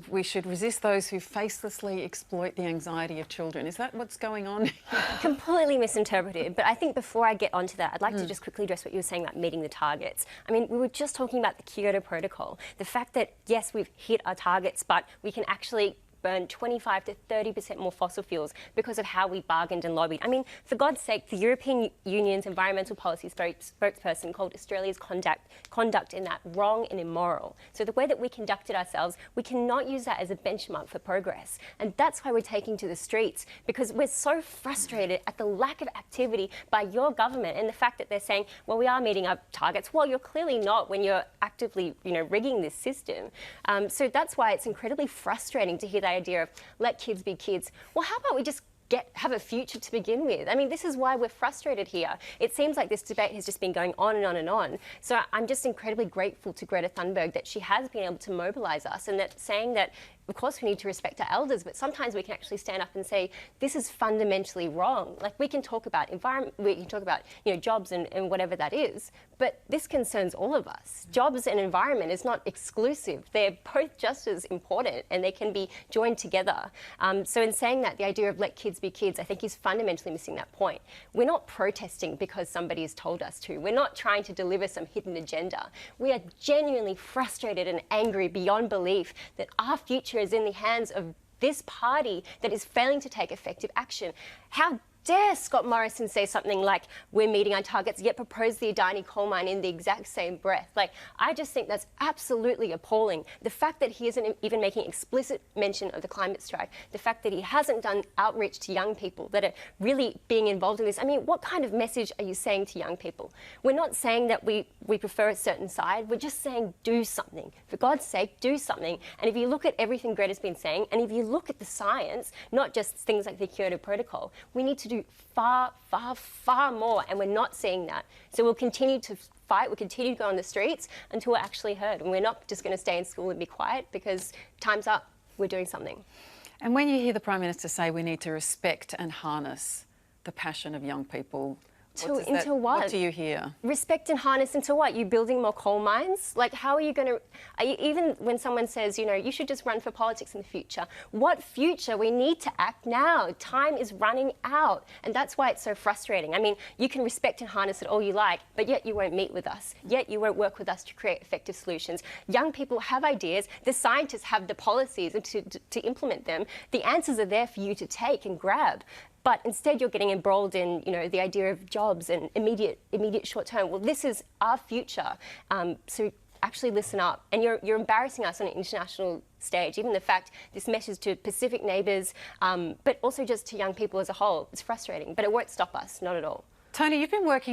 we should resist those who facelessly exploit the anxiety of children. Is that what's going on? Completely misinterpreted. But I think before I get onto that, I'd like to just quickly address what you were saying about meeting the targets. I mean, we were just talking about the Kyoto Protocol. The fact that, yes, we've hit our targets, but we can actually burn 25 to 30% more fossil fuels because of how we bargained and lobbied. I mean, for God's sake, the European Union's environmental policy spokesperson called Australia's conduct in that wrong and immoral. So the way that we conducted ourselves, we cannot use that as a benchmark for progress. And that's why we're taking to the streets, because we're so frustrated at the lack of activity by your government and the fact that they're saying, well, we are meeting our targets. Well, you're clearly not when you're actively, rigging this system. So that's why it's incredibly frustrating to hear that idea of let kids be kids. Well, how about we just have a future to begin with? I mean, this is why we're frustrated here. It seems like this debate has just been going on and on and on. So I'm just incredibly grateful to Greta Thunberg that she has been able to mobilise us, and that saying that, of course, we need to respect our elders, but sometimes we can actually stand up and say, this is fundamentally wrong. Like, we can talk about environment, we can talk about, jobs and whatever that is, but this concerns all of us. Jobs and environment is not exclusive. They're both just as important, and they can be joined together. So in saying that, the idea of let kids be kids, I think is fundamentally missing that point. We're not protesting because somebody has told us to. We're not trying to deliver some hidden agenda. We are genuinely frustrated and angry beyond belief that our future is in the hands of this party that is failing to take effective action. How dare Scott Morrison say something like, we're meeting our targets, yet propose the Adani coal mine in the exact same breath? Like, I just think that's absolutely appalling. The fact that he isn't even making explicit mention of the climate strike, the fact that he hasn't done outreach to young people that are really being involved in this. I mean, what kind of message are you saying to young people? We're not saying that we prefer a certain side. We're just saying do something. For God's sake, do something. And if you look at everything Greta's been saying, and if you look at the science, not just things like the Kyoto Protocol, we need to do far, far, far more, and we're not seeing that. So we'll continue to fight, we'll continue to go on the streets until we're actually heard. And we're not just going to stay in school and be quiet, because time's up. We're doing something. And when you hear the Prime Minister say we need to respect and harness the passion of young people, into what? What do you hear? Respect and harness into what? You building more coal mines? Like, how are you going to... Even when someone says, you should just run for politics in the future. What future? We need to act now. Time is running out. And that's why it's so frustrating. I mean, you can respect and harness it all you like, but yet you won't meet with us. Yet you won't work with us to create effective solutions. Young people have ideas. The scientists have the policies to implement them. The answers are there for you to take and grab. But instead, you're getting embroiled in, the idea of jobs and immediate short term. Well, this is our future. So actually listen up. And you're embarrassing us on an international stage. Even the fact this message to Pacific neighbours, but also just to young people as a whole, it's frustrating. But it won't stop us, not at all. Tony, you've been working in